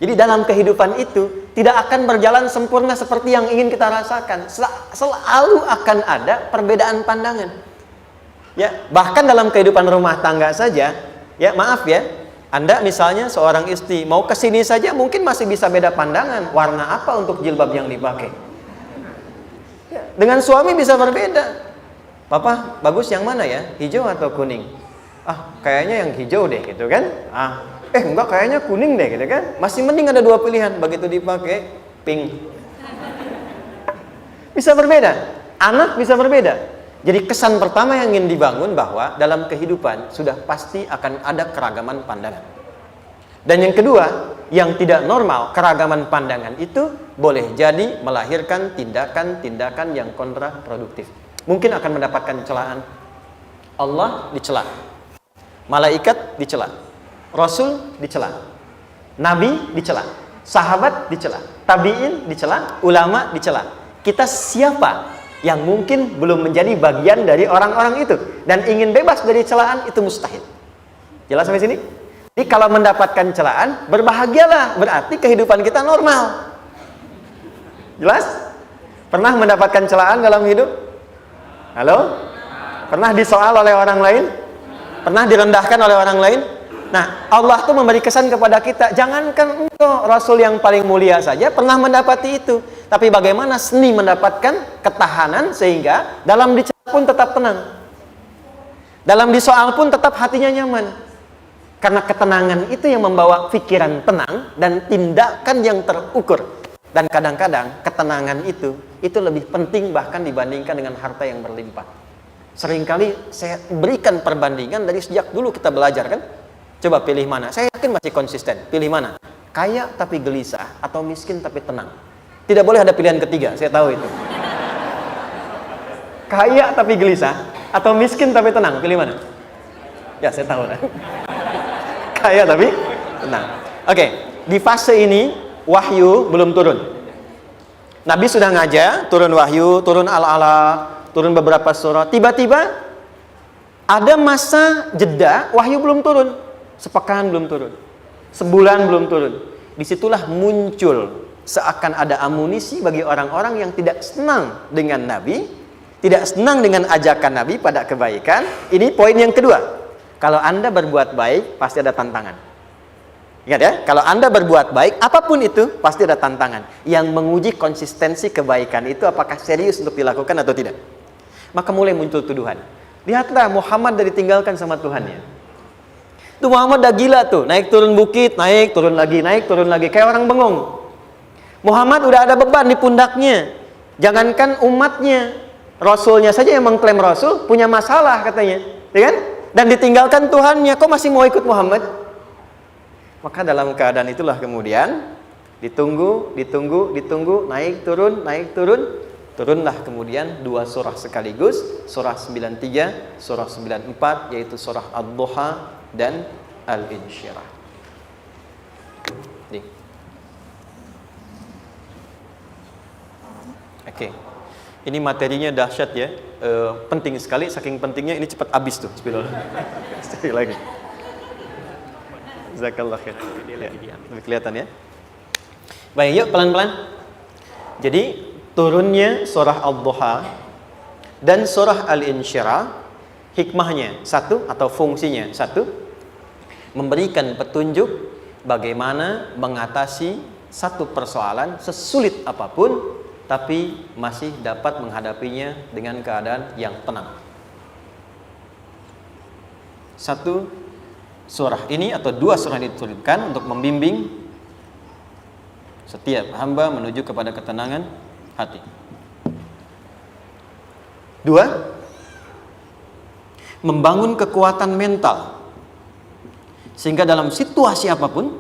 Jadi dalam kehidupan itu tidak akan berjalan sempurna seperti yang ingin kita rasakan. Selalu akan ada perbedaan pandangan. Ya, bahkan dalam kehidupan rumah tangga saja, ya maaf ya, Anda misalnya seorang istri mau ke sini saja mungkin masih bisa beda pandangan warna apa untuk jilbab yang dipakai. Ya, dengan suami bisa berbeda. Papa, bagus yang mana ya? Hijau atau kuning? Ah, kayaknya yang hijau deh gitu kan? Enggak, kayaknya kuning deh gitu kan? Masih mending ada dua pilihan, begitu dipakai pink. Bisa berbeda. Anak bisa berbeda. Jadi kesan pertama yang ingin dibangun bahwa dalam kehidupan sudah pasti akan ada keragaman pandangan. Dan yang kedua, yang tidak normal, keragaman pandangan itu boleh jadi melahirkan tindakan-tindakan yang kontraproduktif. Mungkin akan mendapatkan celaan. Allah dicela, malaikat dicela, Rasul dicela, Nabi dicela, sahabat dicela, tabi'in dicela, ulama dicela. Kita siapa yang mungkin belum menjadi bagian dari orang-orang itu dan ingin bebas dari celaan? Itu mustahil. Jelas sampai sini? Jadi kalau mendapatkan celaan, berbahagialah, berarti kehidupan kita normal. Jelas? Pernah mendapatkan celaan dalam hidup? Halo? Pernah disoal oleh orang lain? Pernah direndahkan oleh orang lain? Nah, Allah tuh memberi kesan kepada kita, jangankan engkau, Rasul yang paling mulia saja pernah mendapati itu. Tapi bagaimana seni mendapatkan ketahanan sehingga dalam dicela pun tetap tenang, dalam disoal pun tetap hatinya nyaman. Karena ketenangan itu yang membawa pikiran tenang dan tindakan yang terukur. Dan kadang-kadang ketenangan itu lebih penting bahkan dibandingkan dengan harta yang berlimpah. Seringkali saya berikan perbandingan dari sejak dulu kita belajar kan. Coba pilih mana? Saya yakin masih konsisten. Pilih mana? Kaya tapi gelisah atau miskin tapi tenang? Tidak boleh ada pilihan ketiga, saya tahu itu. Kaya tapi gelisah atau miskin tapi tenang? Pilih mana? Ya, saya tahu. Kaya tapi tenang. Oke, di fase ini wahyu belum turun. Nabi sudah ngajar, turun wahyu, turun al-ala, turun beberapa surah. Tiba-tiba ada masa jeda, wahyu belum turun. Sepekan belum turun, sebulan belum turun. Disitulah muncul seakan ada amunisi bagi orang-orang yang tidak senang dengan Nabi, tidak senang dengan ajakan Nabi pada kebaikan. Ini poin yang kedua. Kalau Anda berbuat baik, pasti ada tantangan. Ingat ya, kalau Anda berbuat baik, apapun itu, pasti ada tantangan. Yang menguji konsistensi kebaikan itu apakah serius untuk dilakukan atau tidak. Maka mulai muncul tuduhan. Lihatlah Muhammad dari ditinggalkan sama Tuhannya. Itu Muhammad udah gila tuh, naik turun bukit, naik turun lagi, kayak orang bengong. Muhammad udah ada beban di pundaknya. Jangankan umatnya, Rasulnya saja yang mengklaim Rasul punya masalah katanya, ya kan? Dan ditinggalkan Tuhannya, kok masih mau ikut Muhammad? Maka dalam keadaan itulah kemudian ditunggu, naik turun, turunlah kemudian dua surah sekaligus, surah 93, surah 94, yaitu surah Ad-Duha dan Al-Insyirah. Oke. Ini materinya dahsyat ya. Penting sekali, saking pentingnya ini cepat habis tuh. Sekali lagi. Jazakallah khair. Ya, lebih kelihatan ya. Baik, yuk pelan-pelan. Jadi turunnya surah Ad-Duha dan surah Al-Insyirah, hikmahnya satu atau fungsinya satu, memberikan petunjuk bagaimana mengatasi satu persoalan sesulit apapun tapi masih dapat menghadapinya dengan keadaan yang tenang. Satu surah ini atau dua surah ini diturunkan untuk membimbing setiap hamba menuju kepada ketenangan hati. Dua, membangun kekuatan mental sehingga dalam situasi apapun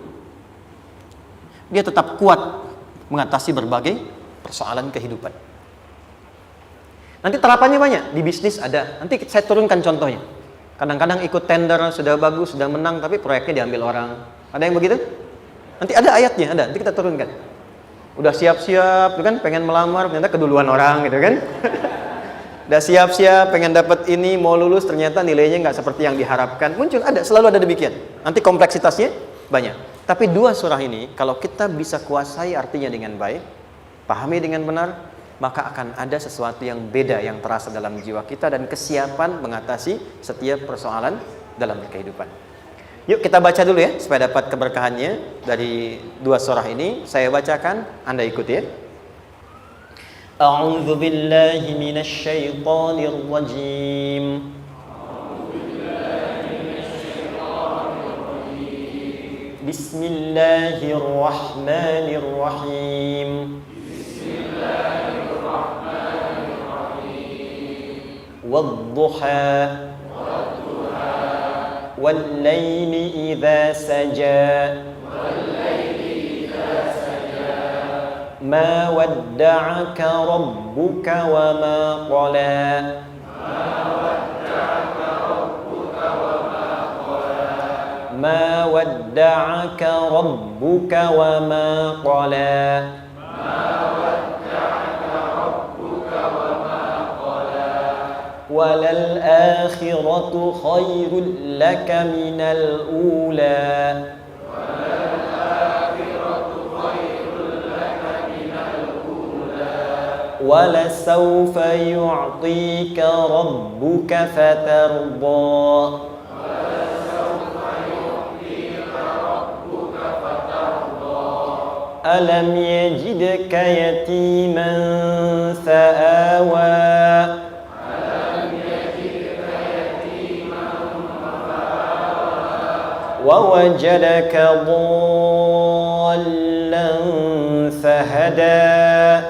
dia tetap kuat mengatasi berbagai persoalan kehidupan. Nanti terapannya banyak, di bisnis ada. Nanti saya turunkan contohnya. Kadang-kadang ikut tender, sudah bagus, sudah menang, tapi proyeknya diambil orang. Ada yang begitu? Nanti ada ayatnya, ada. Nanti kita turunkan. Udah siap-siap, kan? Pengen melamar, ternyata keduluan orang, gitu kan? Udah siap-siap, pengen dapat ini, mau lulus, ternyata nilainya nggak seperti yang diharapkan. Muncul, ada, selalu ada demikian. Nanti kompleksitasnya banyak. Tapi dua surah ini kalau kita bisa kuasai artinya dengan baik, pahami dengan benar, maka akan ada sesuatu yang beda yang terasa dalam jiwa kita dan kesiapan mengatasi setiap persoalan dalam kehidupan. Yuk kita baca dulu ya supaya dapat keberkahannya dari dua surah ini. Saya bacakan, Anda ikuti ya. A'udzu billahi minasy syaithanir rajim. Bismillahirrahmanirrahim. Wadduha wal-laili idza saja ma wadda'aka rabbuka wa ma qala ma wadda'aka rabbuka wa ma qala walal akhiratu khairul laka minal ula wala sawfa yu'tika rabbuka fatarda alam yajidka yatiman fa'awa ووجدك ضالا فهدى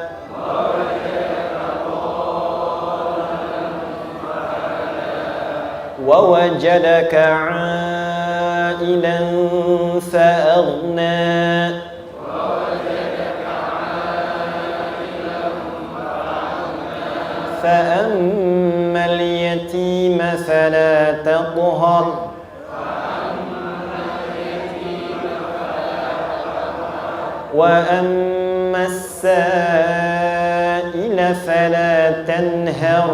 ووجدك عائلا فأغنى فأما اليتيم فلا تقهر وأما السائل فلا تنهر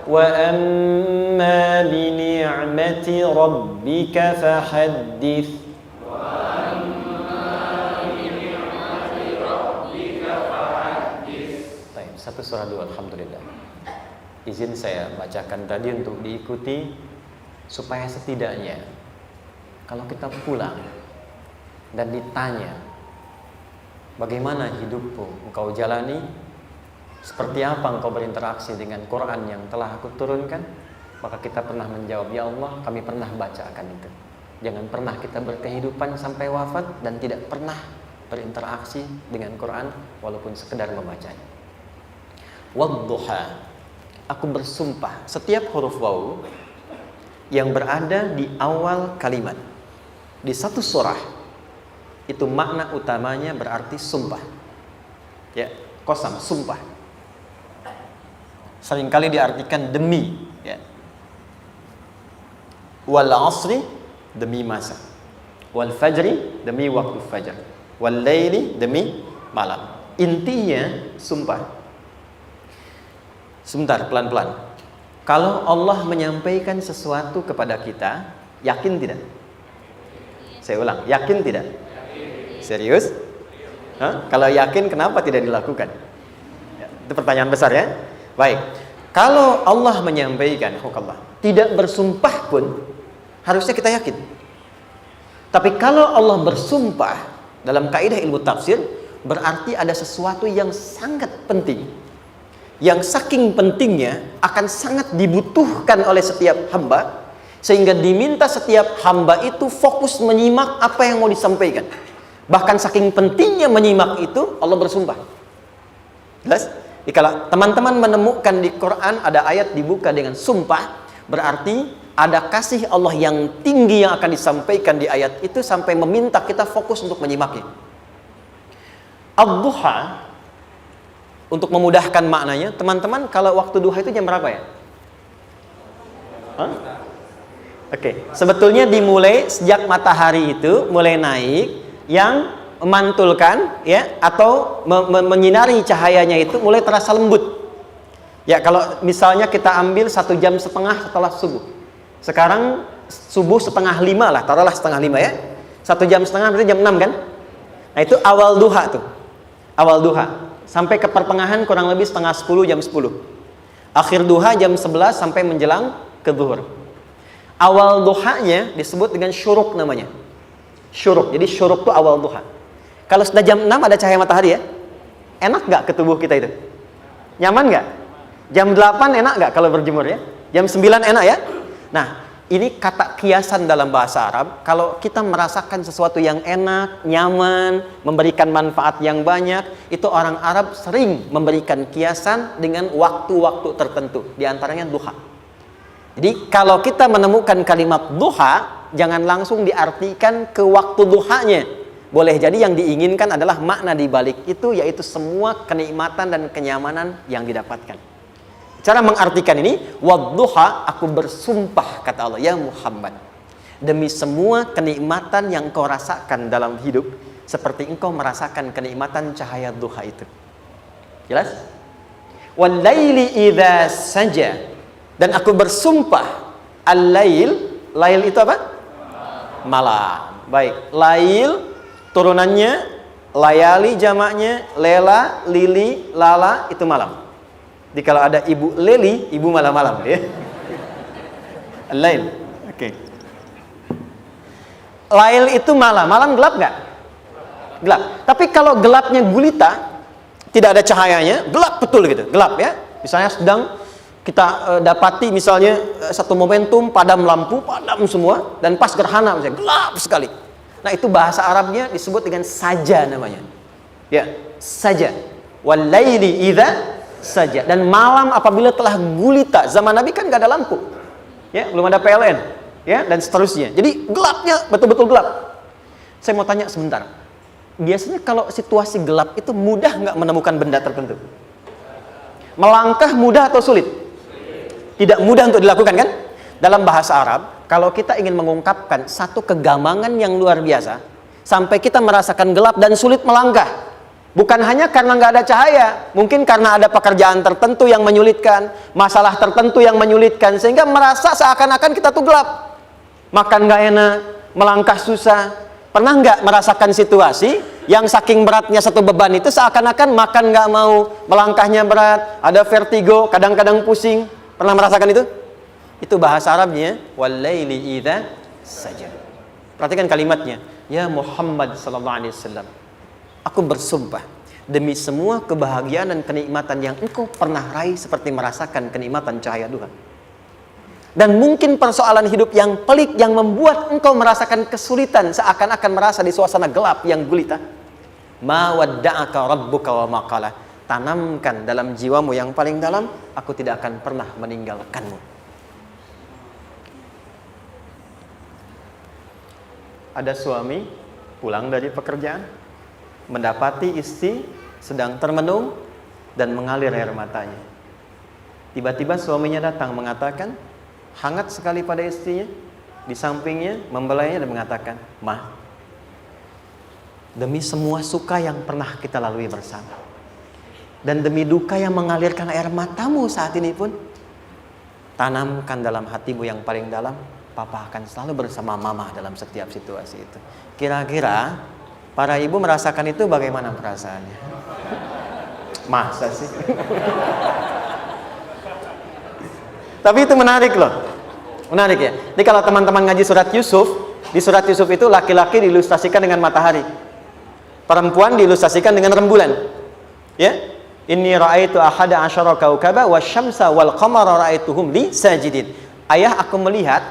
وأما بنعمة ربك فحدث. Baik, satu surah dua, alhamdulillah. Izin saya bacakan tadi untuk diikuti supaya setidaknya kalau kita pulang dan ditanya bagaimana hidupmu engkau jalani, seperti apa engkau berinteraksi dengan Quran yang telah aku turunkan, maka kita pernah menjawab, ya Allah kami pernah bacakan itu. Jangan pernah kita berkehidupan sampai wafat dan tidak pernah berinteraksi dengan Quran walaupun sekedar membacanya. Wadduha, aku bersumpah, setiap huruf waw yang berada di awal kalimat di satu surah itu makna utamanya berarti sumpah. Ya, qasam, sumpah. Seringkali diartikan demi, ya. Wal asri, demi masa. Wal fajri, demi waktu fajar. Wal laili, demi malam. Intinya sumpah. Sebentar, pelan-pelan. Kalau Allah menyampaikan sesuatu kepada kita, yakin tidak? Saya ulang, yakin tidak? Serius? Hah? Kalau yakin, kenapa tidak dilakukan? Ya, itu pertanyaan besar ya. Baik, kalau Allah menyampaikan, Allah tidak bersumpah pun harusnya kita yakin. Tapi kalau Allah bersumpah dalam kaidah ilmu tafsir, berarti ada sesuatu yang sangat penting, yang saking pentingnya akan sangat dibutuhkan oleh setiap hamba, sehingga diminta setiap hamba itu fokus menyimak apa yang mau disampaikan. Bahkan saking pentingnya menyimak itu, Allah bersumpah. Jelas? Jadi kalau teman-teman menemukan di Quran ada ayat dibuka dengan sumpah, berarti ada kasih Allah yang tinggi yang akan disampaikan di ayat itu sampai meminta kita fokus untuk menyimaknya. Ad-duha, untuk memudahkan maknanya, teman-teman kalau waktu duha itu jam berapa ya? Oke, sebetulnya dimulai sejak matahari itu mulai naik, yang memantulkan ya atau menyinari cahayanya itu mulai terasa lembut. Ya, kalau misalnya kita ambil 1,5 jam setelah subuh. Sekarang subuh 4:30 lah, taruhlah 4:30 ya. 1,5 jam berarti jam 6 kan? Nah, itu awal duha tuh. Awal duha. Sampai ke pertengahan kurang lebih 9:30, jam 10. Akhir duha jam 11 sampai menjelang ke zuhur. Awal duhanya disebut dengan syuruk namanya. Syuruk. Jadi syuruk tuh awal duha. Kalau sudah jam 6 ada cahaya matahari ya. Enak nggak ke tubuh kita itu? Nyaman nggak? Jam 8 enak nggak kalau berjemur ya? Jam 9 enak ya? Nah, ini kata kiasan dalam bahasa Arab. Kalau kita merasakan sesuatu yang enak, nyaman, memberikan manfaat yang banyak, itu orang Arab sering memberikan kiasan dengan waktu-waktu tertentu. Di antaranya duha. Jadi kalau kita menemukan kalimat duha, jangan langsung diartikan ke waktu duhanya. Boleh jadi yang diinginkan adalah makna di balik itu, yaitu semua kenikmatan dan kenyamanan yang didapatkan. Cara mengartikan ini, wadduha, aku bersumpah, kata Allah, ya Muhammad, demi semua kenikmatan yang kau rasakan dalam hidup, seperti engkau merasakan kenikmatan cahaya duha itu. Jelas? Wal laili idza saja, dan aku bersumpah, al-lail, lail itu apa? Malam. Baik, lail turunannya, layali jamaknya, lela, lili, lala, itu malam. Jadi kalau ada ibu leli, ibu malam-malam ya. Lail. Oke. Lail itu malam. Malam gelap nggak? Gelap. Tapi kalau gelapnya gulita, tidak ada cahayanya, gelap betul gitu. Gelap ya. Misalnya sedang kita dapati misalnya satu momentum padam lampu, padam semua, dan pas gerhana misalnya gelap sekali. Nah, itu bahasa Arabnya disebut dengan saja namanya. Ya, saja. Wal laili idza saja. Dan malam apabila telah gulita. Zaman Nabi kan gak ada lampu ya, belum ada PLN ya, dan seterusnya. Jadi gelapnya betul-betul gelap. Saya mau tanya sebentar, biasanya kalau situasi gelap itu mudah nggak menemukan benda tertentu? Melangkah mudah atau sulit? Tidak mudah untuk dilakukan kan? Dalam bahasa Arab, kalau kita ingin mengungkapkan satu kegamangan yang luar biasa, sampai kita merasakan gelap dan sulit melangkah, bukan hanya karena nggak ada cahaya, mungkin karena ada pekerjaan tertentu yang menyulitkan, masalah tertentu yang menyulitkan, sehingga merasa seakan-akan kita tuh gelap. Makan nggak enak, melangkah susah. Pernah nggak merasakan situasi yang saking beratnya satu beban itu seakan-akan makan nggak mau, melangkahnya berat, ada vertigo, kadang-kadang pusing. Pernah merasakan itu? Itu bahasa Arabnya, wal-laili idza saja. Perhatikan kalimatnya, ya Muhammad sallallahu alaihi wasallam, aku bersumpah demi semua kebahagiaan dan kenikmatan yang engkau pernah raih, seperti merasakan kenikmatan cahaya duha. Dan mungkin persoalan hidup yang pelik yang membuat engkau merasakan kesulitan, seakan-akan merasa di suasana gelap yang gulita. Ma wadda'aka rabbuka wa ma qala. Tanamkan dalam jiwamu yang paling dalam, aku tidak akan pernah meninggalkanmu. Ada suami pulang dari pekerjaan, mendapati istri sedang termenung dan mengalir air matanya. Tiba-tiba suaminya datang mengatakan, hangat sekali pada istrinya, di sampingnya, membelainya dan mengatakan, "Ma, demi semua suka yang pernah kita lalui bersama, dan demi duka yang mengalirkan air matamu saat ini pun, tanamkan dalam hatimu yang paling dalam, Papa akan selalu bersama Mama dalam setiap situasi itu." Kira-kira para ibu merasakan itu bagaimana perasaannya? Masa sih? Tapi itu menarik loh. Menarik ya. Jadi kalau teman-teman ngaji surat Yusuf, di surat Yusuf itu laki-laki diilustrasikan dengan matahari, perempuan diilustrasikan dengan rembulan. Ya. Inni ra'aitu ahada asyara kaukaba wasyamsa wal qamara ra'aituhum li sajidin. Ayah, aku melihat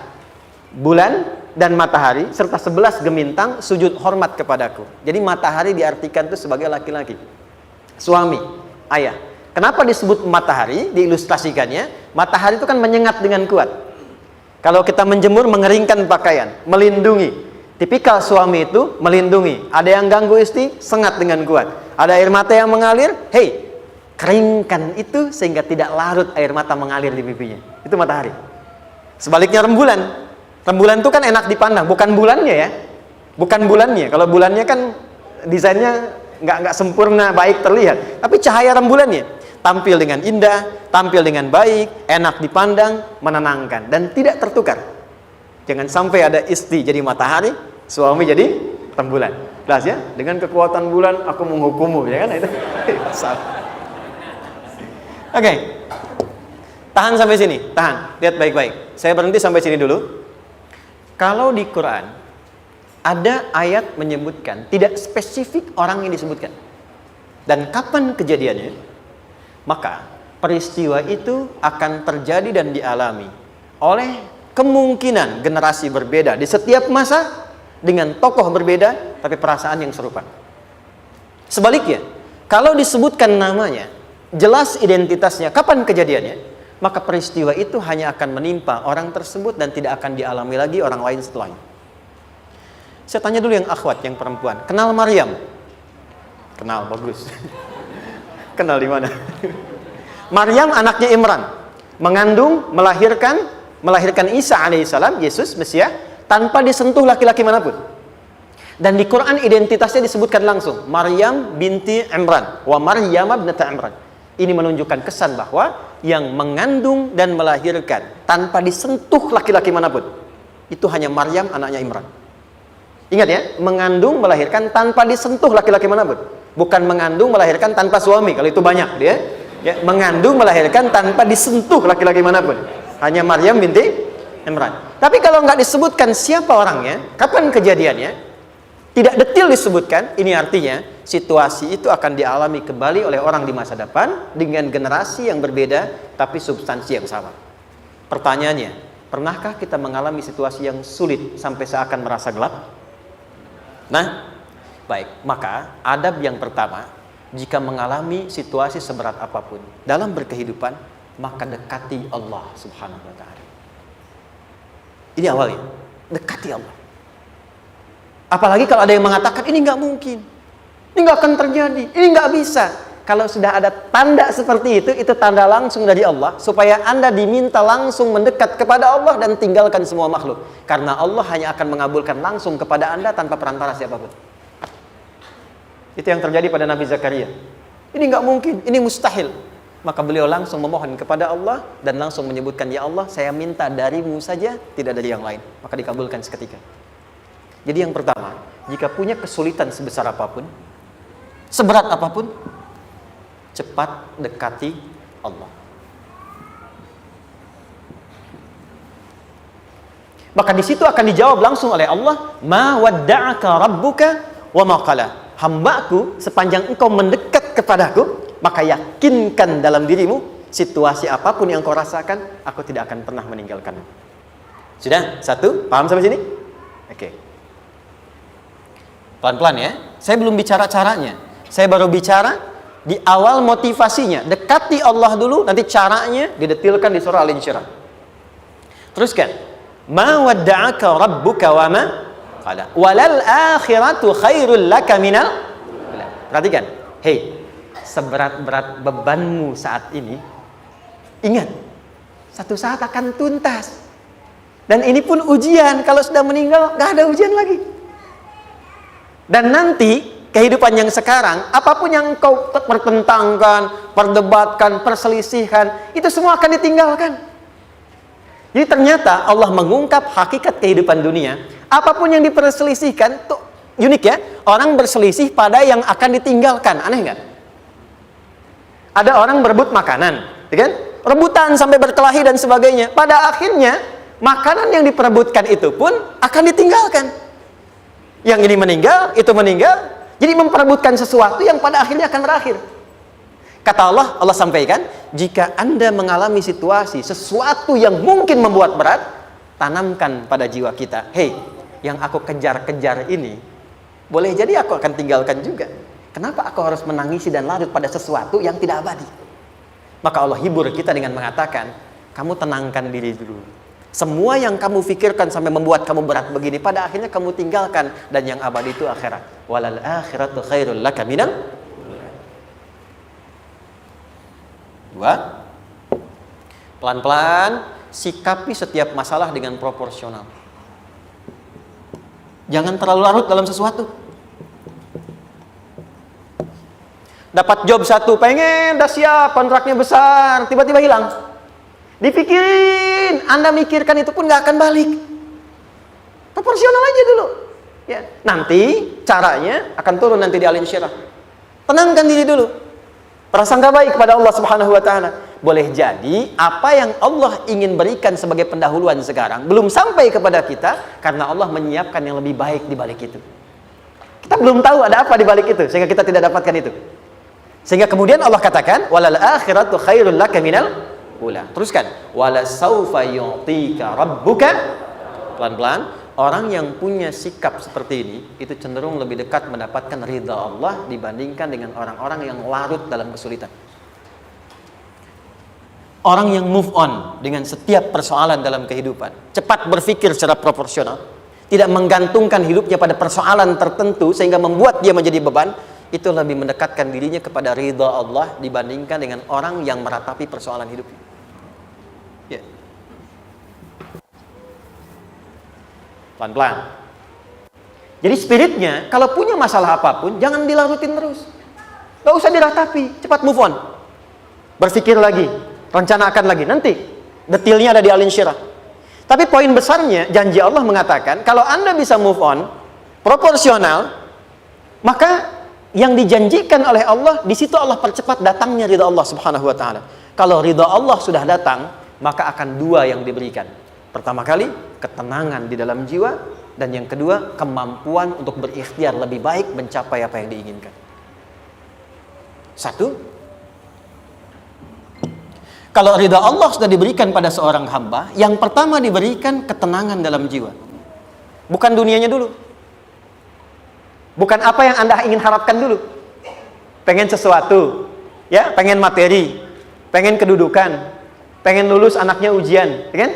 bulan dan matahari serta 11 gemintang sujud hormat kepadaku. Jadi matahari diartikan itu sebagai laki-laki, suami, ayah. Kenapa disebut matahari? Diilustrasikannya, matahari itu kan menyengat dengan kuat. Kalau kita menjemur, mengeringkan pakaian, melindungi. Tipikal suami itu melindungi. Ada yang ganggu istri, sengat dengan kuat. Ada air mata yang mengalir, hei, keringkan itu sehingga tidak larut air mata mengalir di pipinya. Itu matahari. Sebaliknya rembulan. Rembulan itu kan enak dipandang, bukan bulannya ya. Bukan bulannya. Kalau bulannya kan desainnya nggak sempurna, baik terlihat. Tapi cahaya rembulannya. tampil dengan indah, tampil dengan baik, enak dipandang, menenangkan, dan tidak tertukar. Jangan sampai ada istri jadi matahari, suami jadi rembulan. Jelas ya? Dengan kekuatan bulan aku menghukummu, ya kan? Itu salah. Oke. Tahan sampai sini, tahan. Lihat baik-baik. Saya berhenti sampai sini dulu. Kalau di Quran ada ayat menyebutkan, tidak spesifik orang yang disebutkan dan kapan kejadiannya, maka peristiwa itu akan terjadi dan dialami oleh kemungkinan generasi berbeda di setiap masa dengan tokoh berbeda tapi perasaan yang serupa. Sebaliknya, kalau disebutkan namanya, jelas identitasnya, kapan kejadiannya, maka peristiwa itu hanya akan menimpa orang tersebut dan tidak akan dialami lagi orang lain setelahnya. Saya tanya dulu yang akhwat, yang perempuan, kenal Maryam? Kenal, bagus. Kenal di mana? Maryam anaknya Imran, mengandung, melahirkan Isa alaihissalam, Yesus Mesias, tanpa disentuh laki-laki manapun. Dan di Quran identitasnya disebutkan langsung, Maryam binti Imran, wa Maryam ibnata Imran. Ini menunjukkan kesan bahwa yang mengandung dan melahirkan tanpa disentuh laki-laki manapun, itu hanya Maryam anaknya Imran. Ingat ya, mengandung, melahirkan tanpa disentuh laki-laki manapun. Bukan mengandung, melahirkan tanpa suami, kalau itu banyak dia. Ya, mengandung, melahirkan tanpa disentuh laki-laki manapun. Hanya Maryam binti Imran. Tapi kalau nggak disebutkan siapa orangnya, kapan kejadiannya, tidak detail disebutkan, ini artinya situasi itu akan dialami kembali oleh orang di masa depan dengan generasi yang berbeda tapi substansi yang sama. Pertanyaannya, pernahkah kita mengalami situasi yang sulit sampai seakan merasa gelap? Nah, baik, maka adab yang pertama, jika mengalami situasi seberat apapun dalam berkehidupan, maka dekati Allah Subhanahu wa ta'ala. Ini awalnya, dekati Allah. Apalagi kalau ada yang mengatakan ini nggak mungkin, ini nggak akan terjadi, ini nggak bisa. Kalau sudah ada tanda seperti itu tanda langsung dari Allah supaya Anda diminta langsung mendekat kepada Allah dan tinggalkan semua makhluk. Karena Allah hanya akan mengabulkan langsung kepada Anda tanpa perantara siapapun. Itu yang terjadi pada Nabi Zakaria. Ini nggak mungkin, ini mustahil. Maka beliau langsung memohon kepada Allah dan langsung menyebutkan, ya Allah, saya minta darimu saja, tidak dari yang lain. Maka dikabulkan seketika. Jadi yang pertama, jika punya kesulitan sebesar apapun, seberat apapun, cepat dekati Allah. Maka di situ akan dijawab langsung oleh Allah, ma wadda'aka rabbuka wa ma qala. Hambaku, sepanjang engkau mendekat kepadaku, maka yakinkan dalam dirimu, situasi apapun yang kau rasakan, aku tidak akan pernah meninggalkanmu. Sudah? Satu? Paham sampai sini? Oke. Pelan-pelan ya. Saya belum bicara caranya. Saya baru bicara di awal motivasinya. Dekati Allah dulu, nanti caranya didetilkan di surah Al-Insyirah. Teruskan. Ma wadda'aka rabbuka wa ma qala. Walal akhiratu khairul laka minal. Perhatikan. Hei, seberat-berat bebanmu saat ini, ingat, satu saat akan tuntas. Dan ini pun ujian. Kalau sudah meninggal, gak ada ujian lagi. Dan nanti kehidupan yang sekarang, apapun yang kau pertentangkan, perdebatkan, perselisihkan, itu semua akan ditinggalkan. Jadi ternyata Allah mengungkap hakikat kehidupan dunia. Apapun yang diperselisihkan, tuh unik ya. Orang berselisih pada yang akan ditinggalkan. Aneh nggak? Ada orang berebut makanan, ya kan? Rebutan sampai berkelahi dan sebagainya. Pada akhirnya, makanan yang diperebutkan itu pun akan ditinggalkan. Yang ini meninggal, itu meninggal. Jadi memperebutkan sesuatu yang pada akhirnya akan berakhir. Kata Allah, Allah sampaikan, jika Anda mengalami situasi, sesuatu yang mungkin membuat berat, tanamkan pada jiwa kita, hei, yang aku kejar-kejar ini, boleh jadi aku akan tinggalkan juga. Kenapa aku harus menangisi dan larut pada sesuatu yang tidak abadi? Maka Allah hibur kita dengan mengatakan, kamu tenangkan diri dulu. Semua yang kamu pikirkan sampai membuat kamu berat begini, pada akhirnya kamu tinggalkan, dan yang abadi itu akhirat. Walal akhiratu khairul laka minal. Dua, pelan-pelan sikapi setiap masalah dengan proporsional. Jangan terlalu larut dalam sesuatu. Dapat job satu, pengen, udah siap, kontraknya besar, tiba-tiba hilang. Dipikirin, Anda mikirkan itu pun nggak akan balik. Proporsional aja dulu. Ya, nanti caranya akan turun nanti di alim syirah. Tenangkan diri dulu. Prasangka baik kepada Allah Subhanahu wa taala. Boleh jadi apa yang Allah ingin berikan sebagai pendahuluan sekarang belum sampai kepada kita karena Allah menyiapkan yang lebih baik di balik itu. Kita belum tahu ada apa di balik itu sehingga kita tidak dapatkan itu. Sehingga kemudian Allah katakan walal akhiratu khairul laka minal ula. Teruskan wala saufa yu'tika rabbuka. Pelan-pelan, orang yang punya sikap seperti ini itu cenderung lebih dekat mendapatkan ridha Allah dibandingkan dengan orang-orang yang larut dalam kesulitan. Orang yang move on dengan setiap persoalan dalam kehidupan, cepat berpikir secara proporsional, tidak menggantungkan hidupnya pada persoalan tertentu sehingga membuat dia menjadi beban, itu lebih mendekatkan dirinya kepada ridha Allah dibandingkan dengan orang yang meratapi persoalan hidupnya. Ya. Pelan-pelan. Jadi spiritnya, kalau punya masalah apapun, jangan dilarutin terus. Gak usah diratapi, cepat move on. Berpikir lagi, rencanakan lagi. Nanti, detailnya ada di Al Insyirah. Tapi poin besarnya, janji Allah mengatakan, kalau Anda bisa move on, proporsional, maka yang dijanjikan oleh Allah, di situ Allah percepat datangnya ridha Allah Subhanahu wa taala. Kalau ridha Allah sudah datang, maka akan dua yang diberikan. Pertama kali, ketenangan di dalam jiwa, dan yang kedua, kemampuan untuk berikhtiar lebih baik mencapai apa yang diinginkan. Satu, kalau ridha Allah sudah diberikan pada seorang hamba, yang pertama diberikan ketenangan dalam jiwa. Bukan dunianya dulu. Bukan apa yang Anda ingin harapkan dulu. Pengen sesuatu, ya, pengen materi, pengen kedudukan, pengen lulus anaknya ujian, ya kan?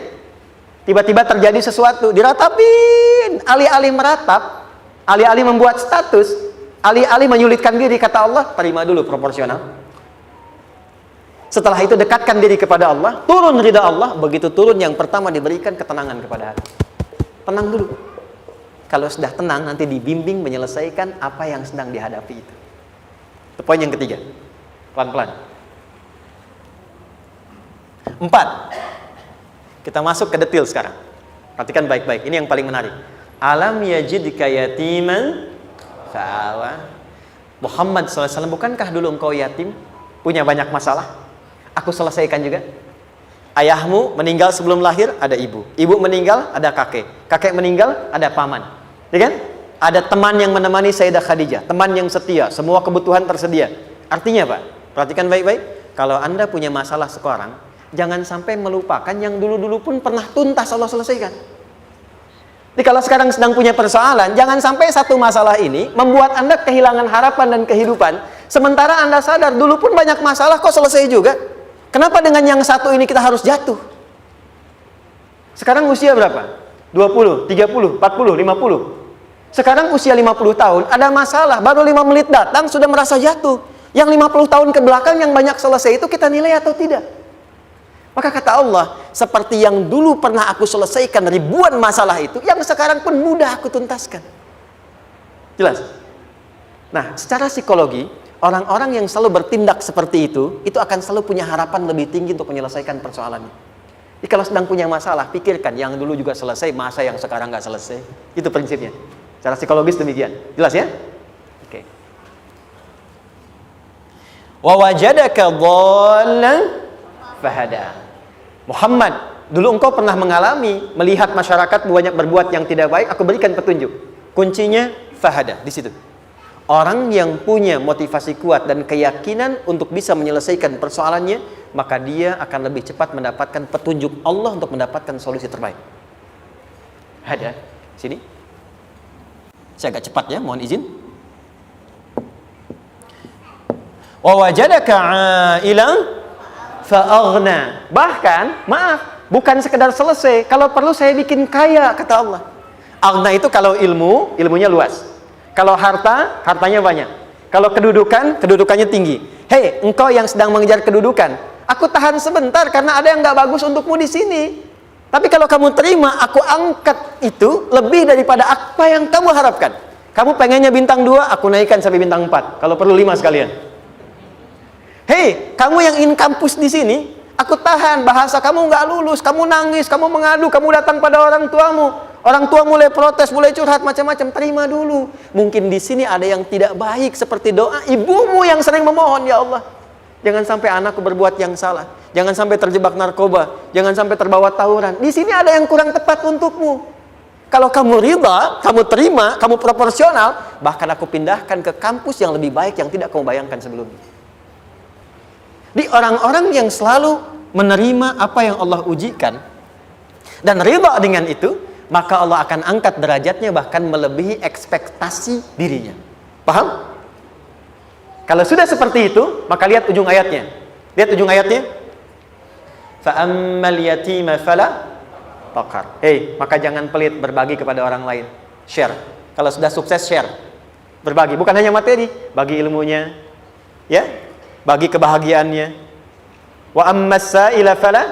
Tiba-tiba terjadi sesuatu, diratapin, alih-alih meratap, alih-alih membuat status, alih-alih menyulitkan diri, kata Allah, terima dulu proporsional. Setelah itu dekatkan diri kepada Allah, turun ridha Allah, begitu turun yang pertama diberikan ketenangan kepada hati. Tenang dulu. Kalau sudah tenang, nanti dibimbing menyelesaikan apa yang sedang dihadapi itu. Itu poin yang ketiga. Pelan-pelan. 4. Kita masuk ke detail sekarang. Perhatikan baik-baik. Ini yang paling menarik. Alam yajidka yatiman fa'awa. Muhammad SAW, bukankah dulu engkau yatim? Punya banyak masalah? Aku selesaikan juga. Ayahmu meninggal sebelum lahir, ada ibu. Ibu meninggal, ada kakek. Kakek meninggal, ada paman. Ya kan? Ada teman yang menemani Sayyidah Khadijah, teman yang setia, semua kebutuhan tersedia. Artinya Pak, perhatikan baik-baik. Kalau Anda punya masalah sekarang, jangan sampai melupakan yang dulu-dulu pun pernah tuntas Allah selesaikan. Jadi kalau sekarang sedang punya persoalan, jangan sampai satu masalah ini membuat Anda kehilangan harapan dan kehidupan. Sementara Anda sadar, dulu pun banyak masalah kok selesai juga. Kenapa dengan yang satu ini kita harus jatuh? Sekarang usia berapa? 20, 30, 40, 50. Sekarang usia 50 tahun, ada masalah, baru 5 menit datang sudah merasa jatuh. Yang 50 tahun ke belakang yang banyak selesai itu kita nilai atau tidak? Maka kata Allah, seperti yang dulu pernah aku selesaikan ribuan masalah itu, yang sekarang pun mudah aku tuntaskan. Jelas? Nah, secara psikologi, orang-orang yang selalu bertindak seperti itu akan selalu punya harapan lebih tinggi untuk menyelesaikan persoalannya. Jadi kalau sedang punya masalah, pikirkan yang dulu juga selesai, masa yang sekarang nggak selesai. Itu prinsipnya. Secara psikologis demikian. Jelas ya? Oke. Wa wajadaka dhallan fahada. Muhammad, dulu engkau pernah mengalami melihat masyarakat banyak berbuat yang tidak baik, aku berikan petunjuk. Kuncinya fahada di situ. Orang yang punya motivasi kuat dan keyakinan untuk bisa menyelesaikan persoalannya, maka dia akan lebih cepat mendapatkan petunjuk Allah untuk mendapatkan solusi terbaik. Ada sini. Saya agak cepat ya, mohon izin. Wa wajadaka 'ailan fa'aghna. Bahkan, maaf, bukan sekedar selesai, kalau perlu saya bikin kaya, kata Allah. Aghna itu kalau ilmu, ilmunya luas. Kalau harta, hartanya banyak. Kalau kedudukan, kedudukannya tinggi. Hei, engkau yang sedang mengejar kedudukan, aku tahan sebentar karena ada yang nggak bagus untukmu di sini. Tapi kalau kamu terima, aku angkat itu lebih daripada apa yang kamu harapkan. Kamu pengennya bintang 2, aku naikkan sampai bintang 4. Kalau perlu 5 sekalian. Hei, kamu yang ingin kampus di sini, aku tahan, bahasa kamu nggak lulus, kamu nangis, kamu mengadu, kamu datang pada orang tuamu. Orang tua mulai protes, mulai curhat macam-macam. Terima dulu. Mungkin di sini ada yang tidak baik seperti doa ibumu yang sering memohon, ya Allah, jangan sampai anakku berbuat yang salah. Jangan sampai terjebak narkoba. Jangan sampai terbawa tawuran. Di sini ada yang kurang tepat untukmu. Kalau kamu ridha, kamu terima, kamu proporsional, bahkan aku pindahkan ke kampus yang lebih baik yang tidak kamu bayangkan sebelumnya. Di orang-orang yang selalu menerima apa yang Allah ujikan dan ridha dengan itu, maka Allah akan angkat derajatnya bahkan melebihi ekspektasi dirinya. Paham? Kalau sudah seperti itu, maka lihat ujung ayatnya. Lihat ujung ayatnya. Fa'ammal yatima fala taqhar. Maka jangan pelit berbagi kepada orang lain. Share. Kalau sudah sukses, share. Berbagi, bukan hanya materi, bagi ilmunya, ya, bagi kebahagiaannya. Wa ammas sa'ila fala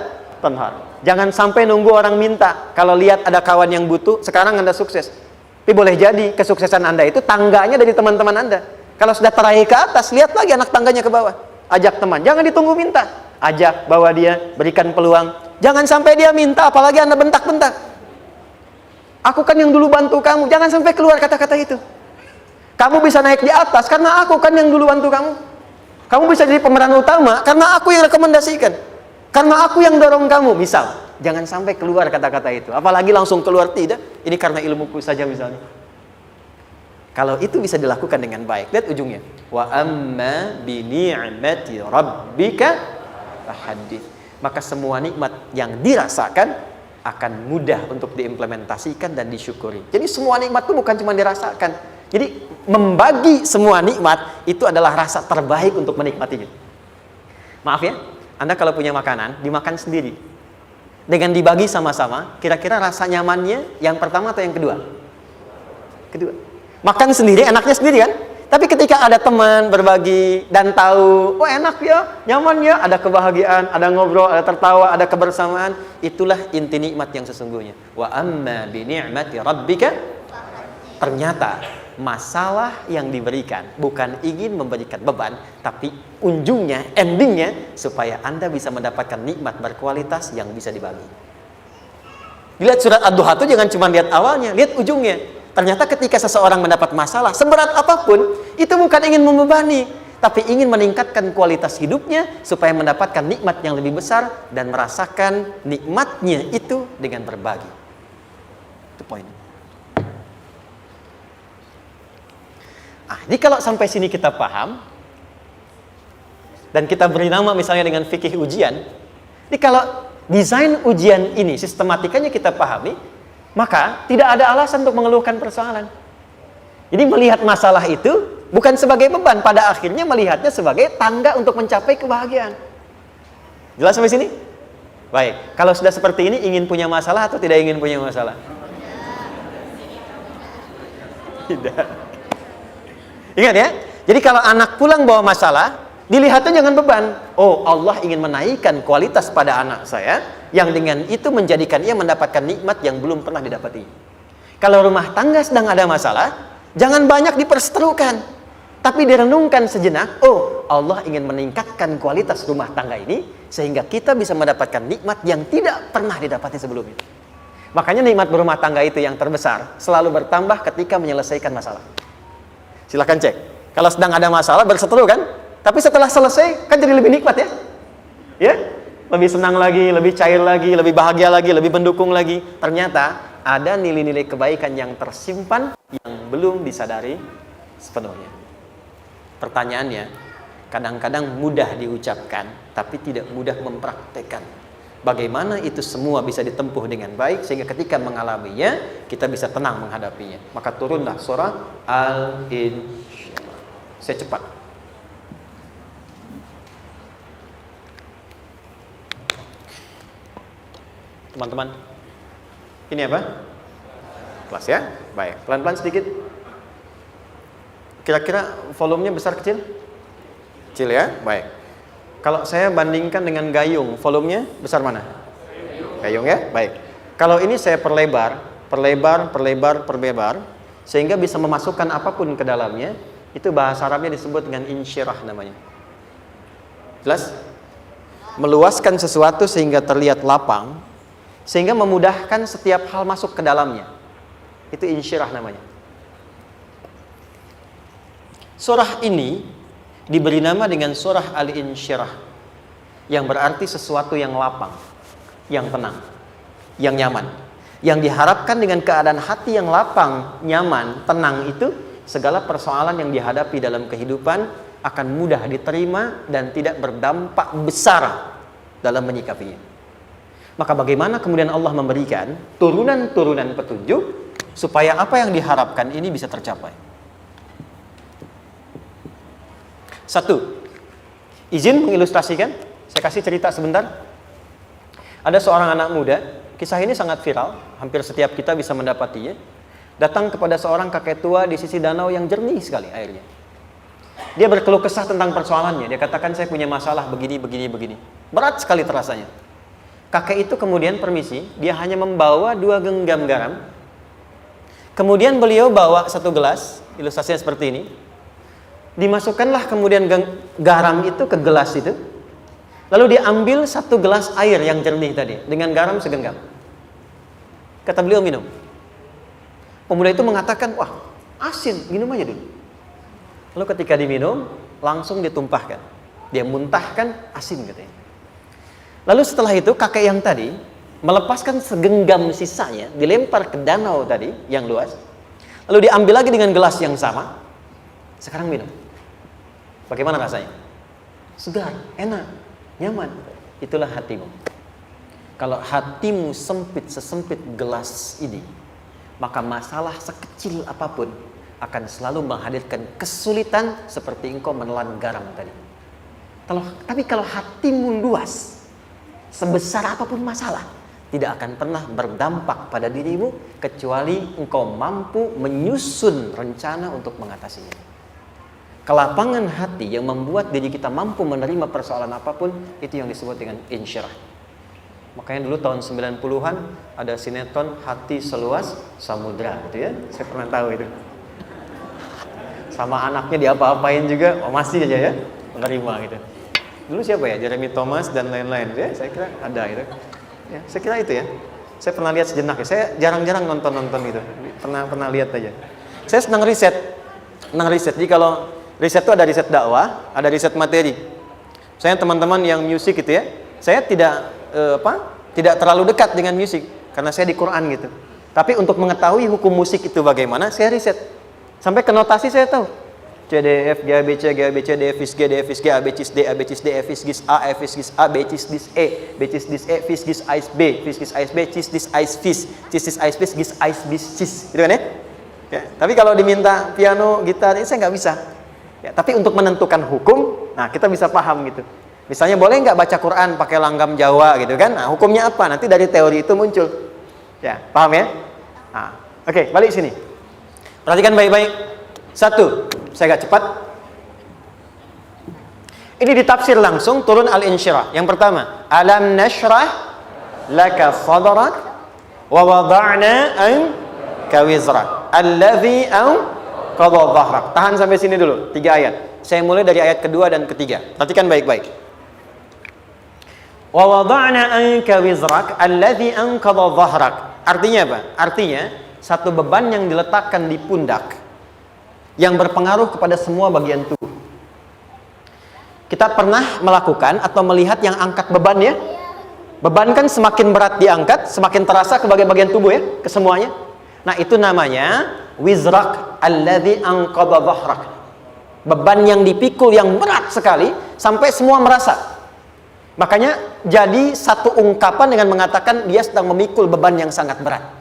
tanhar. Jangan sampai nunggu orang minta. Kalau lihat ada kawan yang butuh, sekarang Anda sukses. Tapi boleh jadi kesuksesan Anda itu tangganya dari teman-teman Anda. Kalau sudah teraih ke atas, lihat lagi anak tangganya ke bawah. Ajak teman, jangan ditunggu minta. Ajak, bawa dia, berikan peluang. Jangan sampai dia minta, apalagi Anda bentak-bentak. Aku kan yang dulu bantu kamu. Jangan sampai keluar kata-kata itu. Kamu bisa naik di atas karena aku kan yang dulu bantu kamu. Kamu bisa jadi pemeran utama karena aku yang rekomendasikan. Karena aku yang dorong kamu, misal. Jangan sampai keluar kata-kata itu. Apalagi langsung keluar, tidak. Ini karena ilmuku saja misalnya. Kalau itu bisa dilakukan dengan baik. Lihat ujungnya. Wa amma bi ni'mati rabbika fahaddits. Maka semua nikmat yang dirasakan akan mudah untuk diimplementasikan dan disyukuri. Jadi semua nikmat itu bukan cuma dirasakan. Jadi membagi semua nikmat itu adalah rasa terbaik untuk menikmatinya. Maaf ya, Anda kalau punya makanan, dimakan sendiri. Dengan dibagi sama-sama, kira-kira rasa nyamannya yang pertama atau yang kedua? Kedua. Makan sendiri, enaknya sendiri kan? Tapi ketika ada teman berbagi dan tahu, oh enak ya, nyaman ya, ada kebahagiaan, ada ngobrol, ada tertawa, ada kebersamaan, itulah inti nikmat yang sesungguhnya. Wa amma bi ni'mati rabbika. Ternyata masalah yang diberikan bukan ingin memberikan beban, tapi ujungnya, endingnya supaya Anda bisa mendapatkan nikmat berkualitas yang bisa dibagi. Lihat surat Ad-Duha itu jangan cuma lihat awalnya, lihat ujungnya. Ternyata ketika seseorang mendapat masalah, seberat apapun, itu bukan ingin membebani, tapi ingin meningkatkan kualitas hidupnya supaya mendapatkan nikmat yang lebih besar dan merasakan nikmatnya itu dengan berbagi. Itu poin. Jadi kalau sampai sini kita paham, dan kita beri nama misalnya dengan fikih ujian, jadi kalau desain ujian ini, sistematikanya kita pahami, maka tidak ada alasan untuk mengeluhkan persoalan. Jadi melihat masalah itu bukan sebagai beban, pada akhirnya melihatnya sebagai tangga untuk mencapai kebahagiaan. Jelas sampai sini? Baik, kalau sudah seperti ini, ingin punya masalah atau tidak ingin punya masalah? Tidak. Ingat ya, jadi kalau anak pulang bawa masalah, dilihatnya jangan beban. Oh, Allah ingin menaikkan kualitas pada anak saya, yang dengan itu menjadikan ia mendapatkan nikmat yang belum pernah didapati. Kalau rumah tangga sedang ada masalah, jangan banyak diperseterukan, tapi direnungkan sejenak. Oh, Allah ingin meningkatkan kualitas rumah tangga ini, sehingga kita bisa mendapatkan nikmat yang tidak pernah didapati sebelumnya. Makanya nikmat berumah tangga itu yang terbesar, selalu bertambah ketika menyelesaikan masalah. Silahkan cek. Kalau sedang ada masalah berseteru kan? Tapi setelah selesai kan jadi lebih nikmat ya? Ya? Lebih senang lagi, lebih cair lagi, lebih bahagia lagi, lebih mendukung lagi. Ternyata ada nilai-nilai kebaikan yang tersimpan yang belum disadari sepenuhnya. Pertanyaannya, kadang-kadang mudah diucapkan tapi tidak mudah mempraktekkan. Bagaimana itu semua bisa ditempuh dengan baik sehingga ketika mengalaminya kita bisa tenang menghadapinya. Maka turunlah surah Al-Insyirah. Saya cepat. Teman-teman, ini apa? Kelas ya? Baik, pelan-pelan sedikit. Kira-kira volumenya besar kecil? Kecil ya? Baik. Kalau saya bandingkan dengan gayung, volumenya besar mana? Gayung ya? Baik. Kalau ini saya perlebar, sehingga bisa memasukkan apapun ke dalamnya, itu bahasa Arabnya disebut dengan insyirah namanya. Jelas? Meluaskan sesuatu sehingga terlihat lapang, sehingga memudahkan setiap hal masuk ke dalamnya. Itu insyirah namanya. Surah ini diberi nama dengan surah Al-Insyirah, yang berarti sesuatu yang lapang, yang tenang, yang nyaman. Yang diharapkan dengan keadaan hati yang lapang, nyaman, tenang itu, segala persoalan yang dihadapi dalam kehidupan akan mudah diterima dan tidak berdampak besar dalam menyikapinya. Maka bagaimana kemudian Allah memberikan turunan-turunan petunjuk supaya apa yang diharapkan ini bisa tercapai? Satu, izin mengilustrasikan. Saya kasih cerita sebentar. Ada seorang anak muda, kisah ini sangat viral, hampir setiap kita bisa mendapatinya. Datang kepada seorang kakek tua di sisi danau yang jernih sekali airnya. Dia berkeluh kesah tentang persoalannya. Dia katakan, saya punya masalah begini. Berat sekali terasanya. Kakek itu kemudian permisi, dia hanya membawa 2 genggam garam. Kemudian beliau bawa 1 gelas, ilustrasinya seperti ini. Dimasukkanlah kemudian garam itu ke gelas itu. Lalu diambil 1 gelas air yang jernih tadi dengan garam segenggam. Kata beliau, minum. Pemuda itu mengatakan, wah asin, minum aja dulu. Lalu ketika diminum, langsung ditumpahkan. Dia muntahkan, asin katanya. Lalu setelah itu kakek yang tadi melepaskan segenggam sisanya, dilempar ke danau tadi yang luas. Lalu diambil lagi dengan gelas yang sama. Sekarang minum. Bagaimana rasanya? Segar, enak, nyaman. Itulah hatimu. Kalau hatimu sempit sesempit gelas ini, maka masalah sekecil apapun akan selalu menghadirkan kesulitan seperti engkau menelan garam tadi. Tapi kalau hatimu luas, sebesar apapun masalah, tidak akan pernah berdampak pada dirimu kecuali engkau mampu menyusun rencana untuk mengatasinya. Kelapangan hati yang membuat diri kita mampu menerima persoalan apapun, itu yang disebut dengan insyirah. Makanya dulu tahun 90-an ada sinetron Hati Seluas Samudra gitu ya. Saya pernah tahu itu. Sama anaknya diapa-apain juga, masih aja ya menerima gitu. Dulu siapa ya? Jeremy Thomas dan lain-lain ya. Saya kira ada itu. Ya, saya kira itu ya. Saya pernah lihat sejenak ya. Saya jarang-jarang nonton itu. Pernah lihat aja. Saya senang riset. Jadi kalau riset itu ada riset dakwah, ada riset materi. Saya teman-teman yang musik gitu ya, saya tidak terlalu dekat dengan musik karena saya di Quran gitu. Tapi untuk mengetahui hukum musik itu bagaimana, saya riset. Sampai ke notasi saya tahu. C D F G A B C G A B C D F G D F G A B C D A B C D F G A F G A B C D E B C D E F G A B C B C D Ice Fish Cis Ice Fish Gis Ice Bis Cis gitu kan ya? Ya, tapi kalau diminta piano, gitar, ini saya nggak bisa. Ya, tapi untuk menentukan hukum, nah kita bisa paham gitu. Misalnya boleh nggak baca Quran pakai langgam Jawa gitu kan? Nah hukumnya apa? Nanti dari teori itu muncul. Ya, paham ya? Nah, oke, balik sini. Perhatikan baik-baik. 1, saya agak cepat. Ini ditafsir langsung turun Al-Insyirah. Yang pertama, alam nashrah laka sadrak wa wada'na anka wizrak alladhi qadha dhahrak. Tahan sampai sini dulu, 3 ayat. Saya mulai dari ayat kedua dan ketiga. Perhatikan baik-baik. Wa wada'na anka wizrak alladhi qadha dhahrak. Artinya apa? Artinya satu beban yang diletakkan di pundak yang berpengaruh kepada semua bagian tubuh. Kita pernah melakukan atau melihat yang angkat beban ya? Beban kan semakin berat diangkat, semakin terasa ke bagian-bagian tubuh ya, ke semuanya. Nah, itu namanya wizrak alladzi anqadha dhahrak. Beban yang dipikul yang berat sekali sampai semua merasa. Makanya jadi satu ungkapan dengan mengatakan dia sedang memikul beban yang sangat berat.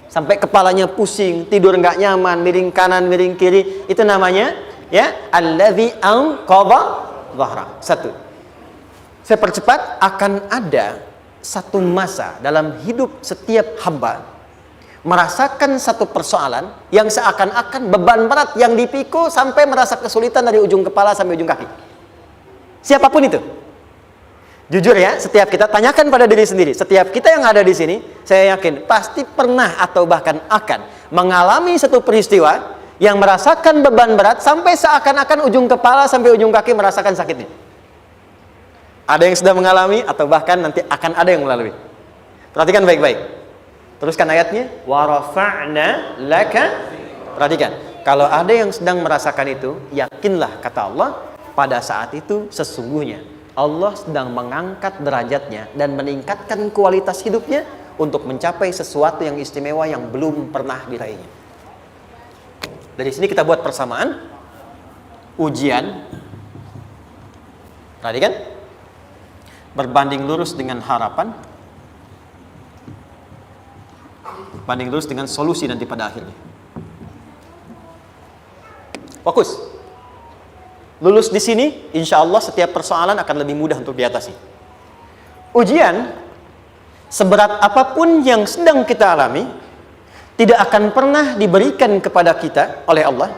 Sampai kepalanya pusing, tidur nggak nyaman, miring kanan, miring kiri. Itu namanya ya alladzi anqadha dhahrak. 1. Saya percepat, akan ada satu masa dalam hidup setiap hamba merasakan satu persoalan yang seakan-akan beban berat yang dipikul sampai merasa kesulitan dari ujung kepala sampai ujung kaki. Siapapun itu. Jujur ya, setiap kita tanyakan pada diri sendiri. Setiap kita yang ada di sini, saya yakin pasti pernah atau bahkan akan mengalami satu peristiwa yang merasakan beban berat sampai seakan-akan ujung kepala sampai ujung kaki merasakan sakitnya. Ada yang sudah mengalami atau bahkan nanti akan ada yang melalui. Perhatikan baik-baik. Teruskan ayatnya. Wa rafa'na laka. Perhatikan. Kalau ada yang sedang merasakan itu, yakinlah kata Allah, pada saat itu sesungguhnya Allah sedang mengangkat derajatnya dan meningkatkan kualitas hidupnya untuk mencapai sesuatu yang istimewa yang belum pernah diraihnya. Dari sini kita buat persamaan. Ujian. Perhatikan. Berbanding lurus dengan harapan, banding lurus dengan solusi nanti pada akhirnya. Fokus. Lulus di sini, insya Allah setiap persoalan akan lebih mudah untuk diatasi. Ujian, seberat apapun yang sedang kita alami, tidak akan pernah diberikan kepada kita oleh Allah,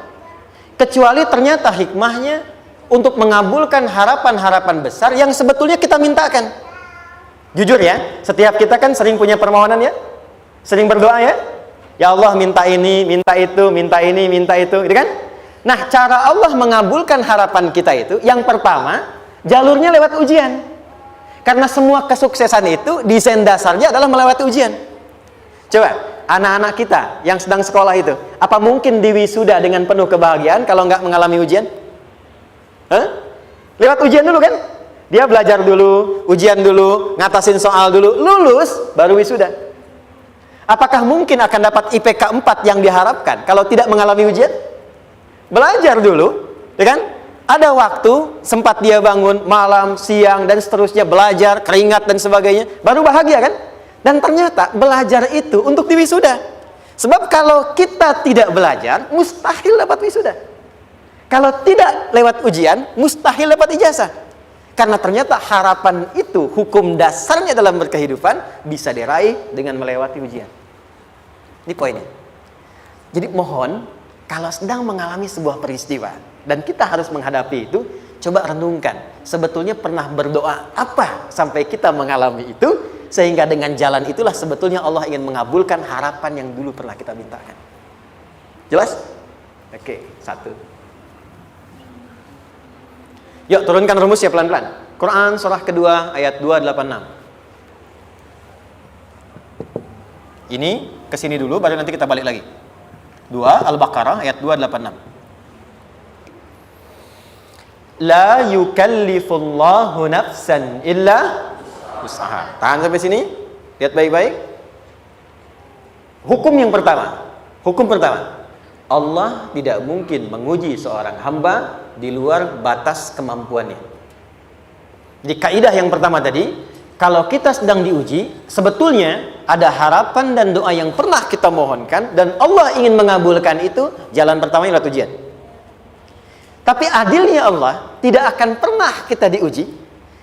kecuali ternyata hikmahnya untuk mengabulkan harapan-harapan besar yang sebetulnya kita mintakan. Jujur ya, setiap kita kan sering punya permohonan ya, sering berdoa ya. Ya Allah minta ini, minta itu, minta ini, minta itu, gitu kan? Nah, cara Allah mengabulkan harapan kita itu, yang pertama, jalurnya lewat ujian. Karena semua kesuksesan itu desain dasarnya adalah melewati ujian. Coba, anak-anak kita yang sedang sekolah itu, apa mungkin diwisuda dengan penuh kebahagiaan kalau nggak mengalami ujian? Lewat ujian dulu kan? Dia belajar dulu, ujian dulu, ngatasin soal dulu, lulus, baru wisuda. Apakah mungkin akan dapat IPK 4 yang diharapkan kalau tidak mengalami ujian? Belajar dulu, ya kan? Ada waktu, sempat dia bangun malam, siang, dan seterusnya, belajar, keringat, dan sebagainya, baru bahagia kan? Dan ternyata belajar itu untuk diwisuda. Sebab kalau kita tidak belajar, mustahil dapat wisuda. Kalau tidak lewat ujian, mustahil dapat ijazah. Karena ternyata harapan itu, hukum dasarnya dalam berkehidupan, bisa diraih dengan melewati ujian. Ini poinnya. Jadi mohon, kalau sedang mengalami sebuah peristiwa, dan kita harus menghadapi itu, coba renungkan. Sebetulnya pernah berdoa apa sampai kita mengalami itu, sehingga dengan jalan itulah sebetulnya Allah ingin mengabulkan harapan yang dulu pernah kita mintakan. Jelas? Oke, satu. Yuk turunkan rumusnya pelan-pelan. Quran surah kedua ayat 286. Ini kesini dulu baru nanti kita balik lagi. 2 Al-Baqarah ayat 286. La yukallifullahu nafsan illa wus'aha. Tahan sampai sini. Lihat baik-baik. Hukum yang pertama. Hukum pertama. Allah tidak mungkin menguji seorang hamba di luar batas kemampuannya. Di kaidah yang pertama tadi, kalau kita sedang diuji, sebetulnya ada harapan dan doa yang pernah kita mohonkan dan Allah ingin mengabulkan itu, jalan pertamanya lewat ujian. Tapi adilnya Allah, tidak akan pernah kita diuji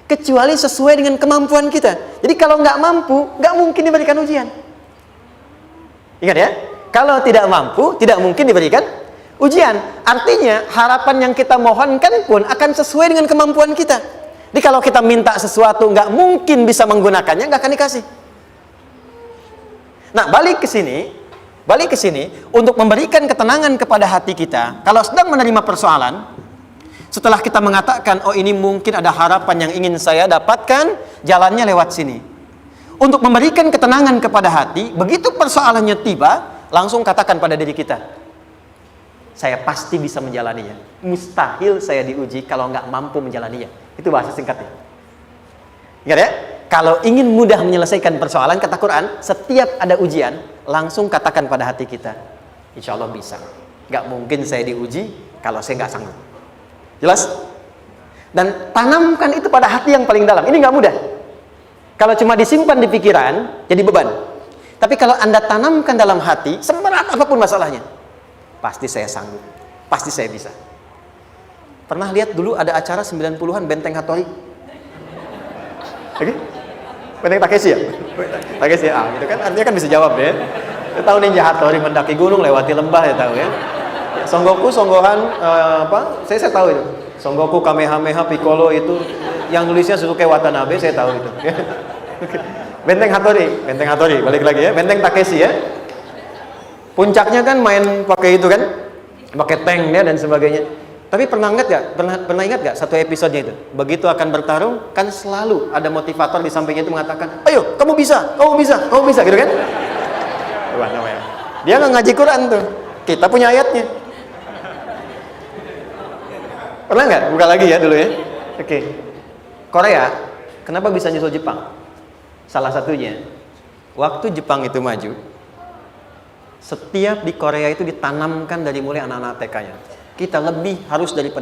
kecuali sesuai dengan kemampuan kita. Jadi kalau nggak mampu, nggak mungkin diberikan ujian. Ingat ya, kalau tidak mampu, tidak mungkin diberikan ujian. Artinya harapan yang kita mohonkan pun akan sesuai dengan kemampuan kita. Jadi kalau kita minta sesuatu nggak mungkin bisa menggunakannya, nggak akan dikasih. Nah, balik ke sini untuk memberikan ketenangan kepada hati kita. Kalau sedang menerima persoalan, setelah kita mengatakan, oh ini mungkin ada harapan yang ingin saya dapatkan, jalannya lewat sini. Untuk memberikan ketenangan kepada hati, begitu persoalannya tiba, langsung katakan pada diri kita, saya pasti bisa menjalaninya. Mustahil saya diuji kalau nggak mampu menjalaninya. Itu bahasa singkatnya. Ingat ya? Kalau ingin mudah menyelesaikan persoalan, kata Quran, setiap ada ujian, langsung katakan pada hati kita, insya Allah bisa. Nggak mungkin saya diuji kalau saya nggak sanggup. Jelas? Dan tanamkan itu pada hati yang paling dalam. Ini nggak mudah. Kalau cuma disimpan di pikiran, jadi beban. Tapi kalau Anda tanamkan dalam hati, seberat apapun masalahnya, pasti saya sanggup, pasti saya bisa. Pernah lihat dulu ada acara 90-an Benteng Hattori? Oke? Benteng Takeshi ya? Takeshi ya, gitu kan artinya kan bisa jawab ya. Kita tahu Ninja Hattori mendaki gunung lewati lembah, ya tahu ya. Songgoku, Songgohan, saya tahu itu. Songgoku, Kamehameha, Piccolo itu yang nulisnya Suzuki Watanabe, saya tahu itu. Benteng Hattori, balik lagi ya. Benteng Takeshi ya. Puncaknya kan main pakai itu kan, pakai tanknya dan sebagainya. Tapi pernah ingat gak satu episodenya itu? Begitu akan bertarung, kan selalu ada motivator di sampingnya itu mengatakan, ayo, kamu bisa, gitu kan? Wah, namanya. Dia nggak ngaji Quran tuh. Kita punya ayatnya. Pernah nggak? Buka lagi ya dulu ya. Oke. Korea, kenapa bisa nyusul Jepang? Salah satunya, waktu Jepang itu maju, setiap di Korea itu ditanamkan dari mulai anak-anak TK-nya. Kita harus lebih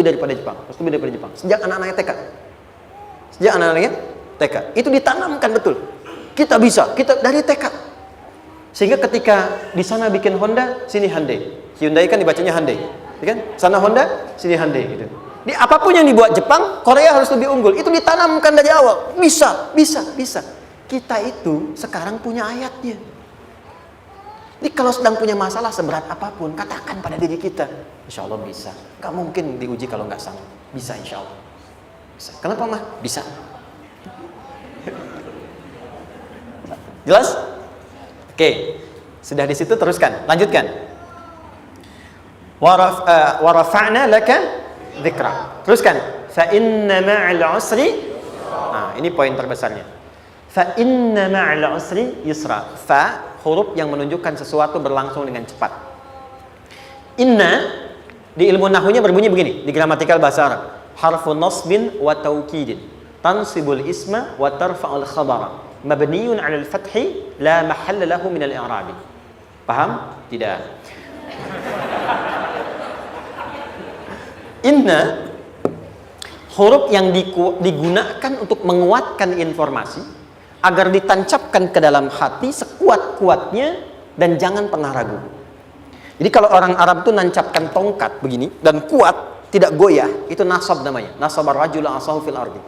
daripada Jepang. Sejak anak-anaknya TK. Itu ditanamkan betul. Kita bisa, kita dari TK. Sehingga ketika di sana bikin Honda, sini Hyundai. Hyundai kan dibacanya Hyundai, ya kan? Sana Honda, sini Hyundai gitu. Di apapun yang dibuat Jepang, Korea harus lebih unggul. Itu ditanamkan dari awal. Bisa. Kita itu sekarang punya ayatnya. Jadi kalau sedang punya masalah seberat apapun, katakan pada diri kita, insya Allah bisa. Gak mungkin diuji kalau nggak sanggup. Bisa insya Allah. Bisa. Kenapa mah? Bisa. Jelas? Oke. Sudah di situ teruskan. Lanjutkan. Warafa'na laka dzikra. Teruskan. Fa inna ma'al usri. Nah, ini poin terbesarnya. Fa inna ma'al usri yusra. Fa huruf yang menunjukkan sesuatu berlangsung dengan cepat. Inna di ilmu nahwunya berbunyi begini, di gramatikal bahasa Arab. Harfu nasbin wa taukidin. Tansibul isma wa tarfa'ul khabara. Mabniyun 'alal fathi la mahalla lahu min al-i'rab. Paham? Tidak. Inna huruf yang digunakan untuk menguatkan informasi agar ditancapkan ke dalam hati sekuat-kuatnya dan jangan pernah ragu. Jadi kalau orang Arab itu nancapkan tongkat begini dan kuat, tidak goyah, itu nasab namanya. Nasabar rajul asahu fil ardi.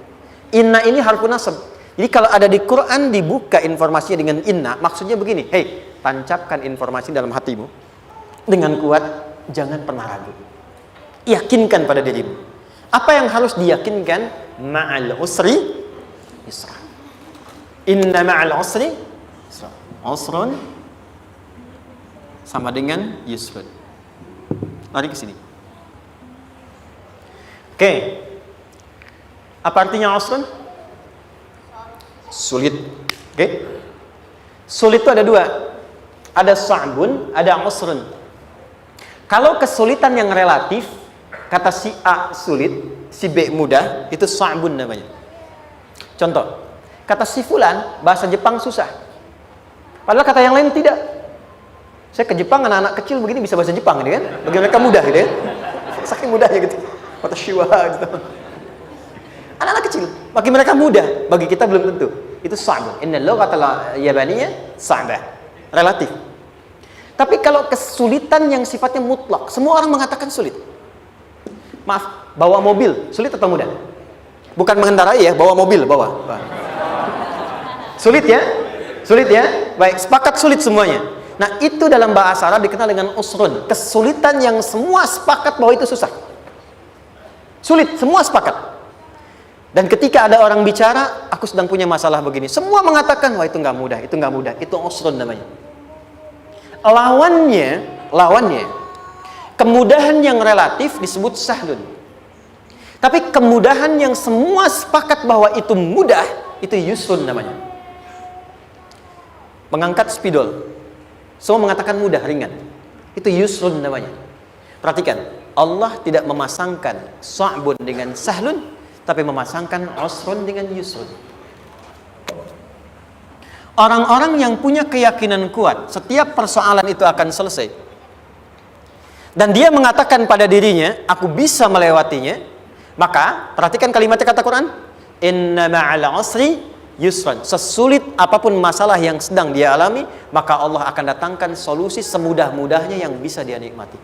Inna ini harfu nasab. Jadi kalau ada di Quran dibuka informasinya dengan inna, maksudnya begini, hei, tancapkan informasi dalam hatimu dengan kuat, jangan pernah ragu. Yakinkan pada dirimu. Apa yang harus diyakinkan? Ma'al usri yusra. Inna ma'al usri yusra. Usrun sama dengan yusrun. Lari ke sini. Oke. Apa artinya usrun? Sulit. Oke. Sulit itu ada dua. Ada sa'bun, ada usrun. Kalau kesulitan yang relatif, kata si A sulit, si B mudah, itu sa'bun namanya. Contoh, kata si fulan, bahasa Jepang susah. Padahal kata yang lain tidak. Saya ke Jepang, anak-anak kecil begini bisa bahasa Jepang, gitu kan? Bagi mereka mudah, gitu ya. Saking mudahnya gitu. Kata shiwa, gitu. Anak-anak kecil, bagi mereka mudah, bagi kita belum tentu. Itu sa'bun. Inna lughatal yabaniyah sa'bah. Relatif. Tapi kalau kesulitan yang sifatnya mutlak, semua orang mengatakan sulit. Maaf, bawa mobil, sulit atau mudah? Bukan mengendarai ya, bawa mobil, bawa. Sulit ya? Sulit ya? Baik, sepakat sulit semuanya. Nah, itu dalam bahasa Arab dikenal dengan usrun. Kesulitan yang semua sepakat bahwa itu susah. Sulit, semua sepakat. Dan ketika ada orang bicara, aku sedang punya masalah begini. Semua mengatakan, wah itu nggak mudah, itu nggak mudah. Itu usrun namanya. Lawannya, kemudahan yang relatif disebut sahlun. Tapi kemudahan yang semua sepakat bahwa itu mudah, itu yusrun namanya. Mengangkat spidol, semua mengatakan mudah, ringan. Itu yusrun namanya. Perhatikan, Allah tidak memasangkan sa'bun dengan sahlun, tapi memasangkan usrun dengan yusrun. Orang-orang yang punya keyakinan kuat, setiap persoalan itu akan selesai. Dan dia mengatakan pada dirinya, aku bisa melewatinya. Maka, perhatikan kalimatnya kata Quran. Inna ma'al usri yusran. Sesulit apapun masalah yang sedang dia alami, maka Allah akan datangkan solusi semudah-mudahnya yang bisa dia nikmati.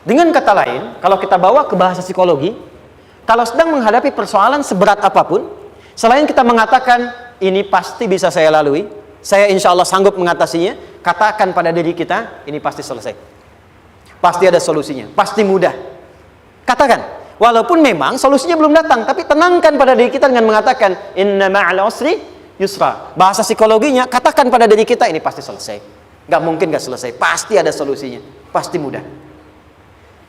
Dengan kata lain, kalau kita bawa ke bahasa psikologi, kalau sedang menghadapi persoalan seberat apapun, selain kita mengatakan, ini pasti bisa saya lalui, saya insya Allah sanggup mengatasinya, katakan pada diri kita, ini pasti selesai. Pasti ada solusinya, pasti mudah. Katakan, walaupun memang solusinya belum datang, tapi tenangkan pada diri kita dengan mengatakan, inna ma'al usri yusra. Bahasa psikologinya, katakan pada diri kita, ini pasti selesai. Nggak mungkin nggak selesai, pasti ada solusinya, pasti mudah.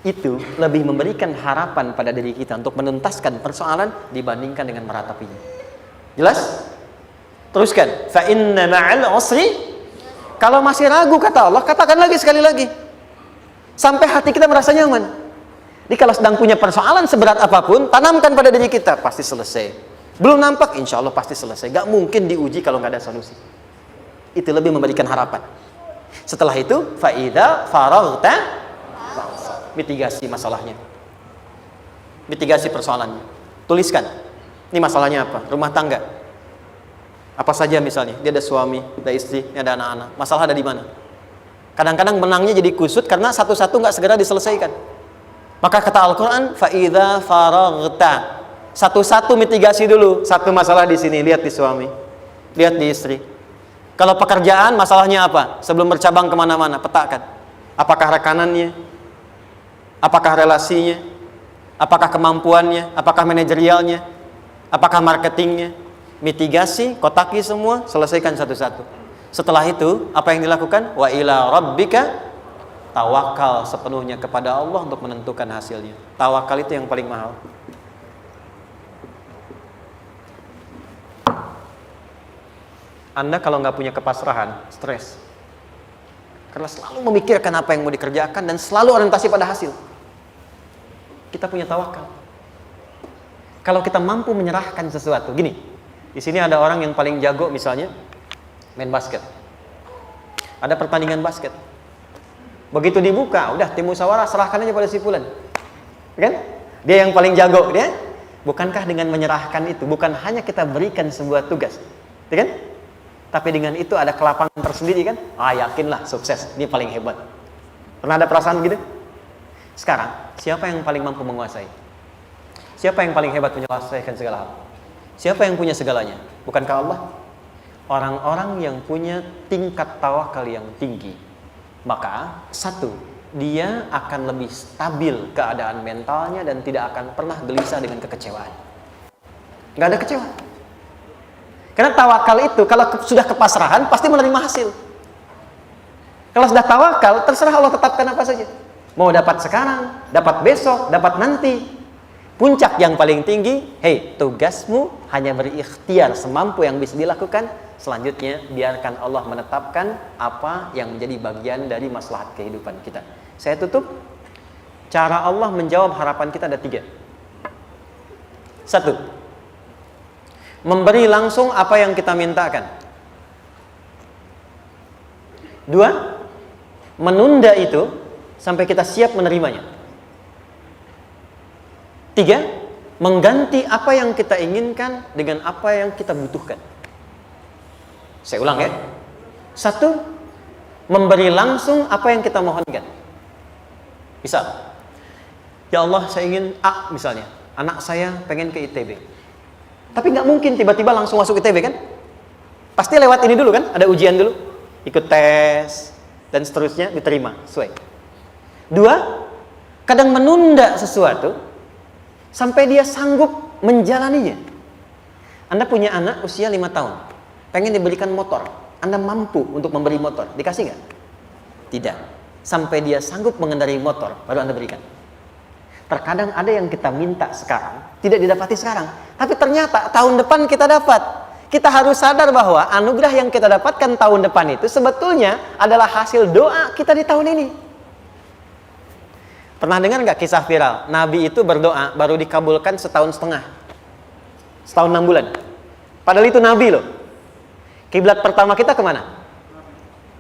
Itu lebih memberikan harapan pada diri kita untuk menuntaskan persoalan dibandingkan dengan meratapinya. Jelas? Teruskan. Fa inna ma'al usri. Kalau masih ragu kata Allah, katakan lagi sekali lagi. Sampai hati kita merasa nyaman. Jadi kalau sedang punya persoalan seberat apapun, tanamkan pada diri kita, pasti selesai. Belum nampak, insya Allah pasti selesai. Gak mungkin diuji kalau nggak ada solusi. Itu lebih memberikan harapan. Setelah itu, fa'idha faraghta, mitigasi masalahnya, mitigasi persoalannya. Tuliskan, ini masalahnya apa? Rumah tangga. Apa saja misalnya, dia ada suami, ada istri, ada anak-anak. Masalah ada di mana? Kadang-kadang menangnya jadi kusut karena satu-satu nggak segera diselesaikan. Maka kata Al-Quran, fa'idha faraghta, satu-satu mitigasi dulu. Satu masalah di sini, lihat di suami, lihat di istri. Kalau pekerjaan, masalahnya apa? Sebelum bercabang kemana-mana, petakan. Apakah rekanannya? Apakah relasinya? Apakah kemampuannya? Apakah manajerialnya? Apakah marketingnya? Mitigasi, kotaki semua, selesaikan satu-satu. Setelah itu, apa yang dilakukan? Wa ila rabbika, tawakal sepenuhnya kepada Allah untuk menentukan hasilnya. Tawakal itu yang paling mahal. Anda kalau nggak punya kepasrahan, stres. Karena selalu memikirkan apa yang mau dikerjakan dan selalu orientasi pada hasil. Kita punya tawakal. Kalau kita mampu menyerahkan sesuatu, gini, di sini ada orang yang paling jago misalnya main basket. Ada pertandingan basket. Begitu dibuka, udah tim musyawarah serahkan aja pada si fulan. Kan? Dia yang paling jago, dia. Bukankah dengan menyerahkan itu bukan hanya kita berikan sebuah tugas, kan? Tapi dengan itu ada kelapangan tersendiri kan? Yakinlah sukses, ini paling hebat. Pernah ada perasaan gitu? Sekarang, siapa yang paling mampu menguasai? Siapa yang paling hebat menyelesaikan segala hal? Siapa yang punya segalanya? Bukankah Allah? Orang-orang yang punya tingkat tawakal yang tinggi, maka satu, dia akan lebih stabil keadaan mentalnya dan tidak akan pernah gelisah dengan kekecewaan. Nggak ada kecewa. Karena tawakal itu kalau sudah kepasrahan pasti menerima hasil. Kalau sudah tawakal, terserah Allah tetapkan apa saja. Mau dapat sekarang, dapat besok, dapat nanti. Puncak yang paling tinggi, tugasmu hanya berikhtiar semampu yang bisa dilakukan. Selanjutnya, biarkan Allah menetapkan apa yang menjadi bagian dari maslahat kehidupan kita. Saya tutup. Cara Allah menjawab harapan kita ada 3. 1. Memberi langsung apa yang kita mintakan. 2. Menunda itu sampai kita siap menerimanya. 3. Mengganti apa yang kita inginkan dengan apa yang kita butuhkan. Saya ulang ya. 1. Memberi langsung apa yang kita mohonkan. Misal, ya Allah saya ingin A misalnya, anak saya pengen ke ITB. Tapi nggak mungkin tiba-tiba langsung masuk ITB kan? Pasti lewat ini dulu kan? Ada ujian dulu, ikut tes dan seterusnya diterima sesuai. 2. Kadang menunda sesuatu sampai dia sanggup menjalaninya. Anda punya anak usia 5 tahun, pengen diberikan motor. Anda mampu untuk memberi motor, dikasih nggak? Tidak. Sampai dia sanggup mengendarai motor, baru Anda berikan. Terkadang ada yang kita minta sekarang, tidak didapati sekarang. Tapi ternyata tahun depan kita dapat. Kita harus sadar bahwa anugerah yang kita dapatkan tahun depan itu sebetulnya adalah hasil doa kita di tahun ini. Pernah dengar nggak kisah viral? Nabi itu berdoa, baru dikabulkan setahun setengah. Setahun 6 bulan. Padahal itu Nabi loh. Kiblat pertama kita kemana?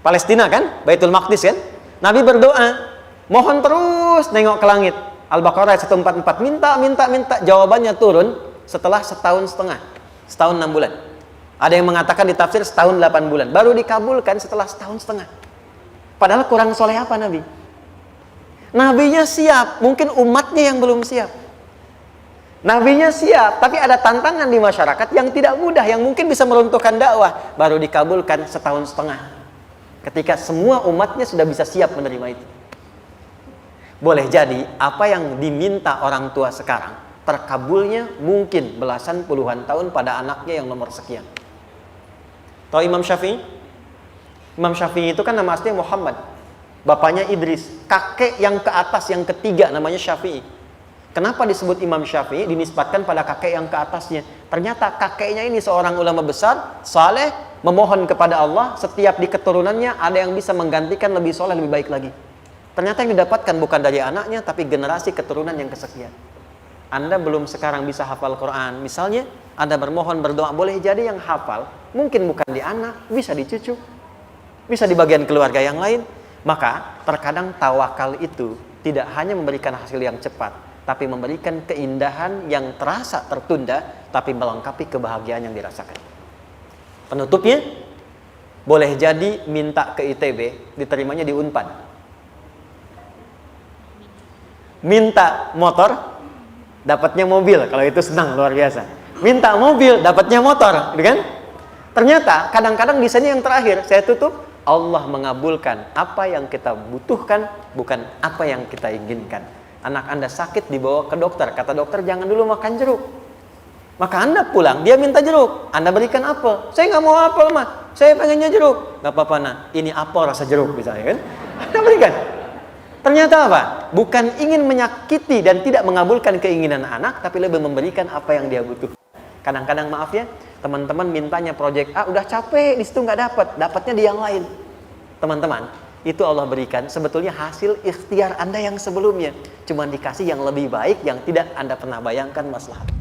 Palestina kan? Baitul Maqdis kan? Nabi berdoa, mohon terus nengok ke langit. Al-Baqarah 144, minta, jawabannya turun setelah setahun setengah, setahun 6 bulan. Ada yang mengatakan di tafsir setahun 8 bulan, baru dikabulkan setelah setahun setengah. Padahal kurang soleh apa Nabi? Nabinya siap, mungkin umatnya yang belum siap. Nabinya siap, tapi ada tantangan di masyarakat yang tidak mudah, yang mungkin bisa meruntuhkan dakwah, baru dikabulkan setahun setengah. Ketika semua umatnya sudah bisa siap menerima itu. Boleh jadi apa yang diminta orang tua sekarang terkabulnya mungkin belasan puluhan tahun pada anaknya yang nomor sekian. Tahu Imam Syafi'i? Imam Syafi'i itu kan nama aslinya Muhammad. Bapaknya Idris. Kakek yang ke atas, yang ketiga namanya Syafi'i. Kenapa disebut Imam Syafi'i? Dinisbatkan pada kakek yang ke atasnya. Ternyata kakeknya ini seorang ulama besar, saleh, memohon kepada Allah. Setiap di keturunannya ada yang bisa menggantikan lebih soleh, lebih baik lagi. Ternyata yang didapatkan bukan dari anaknya, tapi generasi keturunan yang kesekian. Anda belum sekarang bisa hafal Quran. Misalnya, Anda bermohon, berdoa, boleh jadi yang hafal, mungkin bukan di anak, bisa di cucu, bisa di bagian keluarga yang lain. Maka, terkadang tawakal itu tidak hanya memberikan hasil yang cepat, tapi memberikan keindahan yang terasa tertunda, tapi melengkapi kebahagiaan yang dirasakan. Penutupnya, boleh jadi minta ke ITB, diterimanya di Unpad. Minta motor, dapatnya mobil. Kalau itu senang, luar biasa. Minta mobil, dapatnya motor, gitu kan? Ternyata kadang-kadang di sini yang terakhir, saya tutup, Allah mengabulkan apa yang kita butuhkan, bukan apa yang kita inginkan. Anak Anda sakit, dibawa ke dokter. Kata dokter, jangan dulu makan jeruk. Maka Anda pulang, dia minta jeruk. Anda berikan apel. Saya nggak mau apel, mah. Saya pengennya jeruk. Nggak apa-apa, nah. Ini apel rasa jeruk, misalnya kan. Anda berikan. Ternyata apa? Bukan ingin menyakiti dan tidak mengabulkan keinginan anak, tapi lebih memberikan apa yang dia butuh. Kadang-kadang maaf ya, teman-teman mintanya proyek A, udah capek, di situ nggak dapat, dapatnya di yang lain. Teman-teman, itu Allah berikan sebetulnya hasil ikhtiar Anda yang sebelumnya. Cuma dikasih yang lebih baik, yang tidak Anda pernah bayangkan maslahat.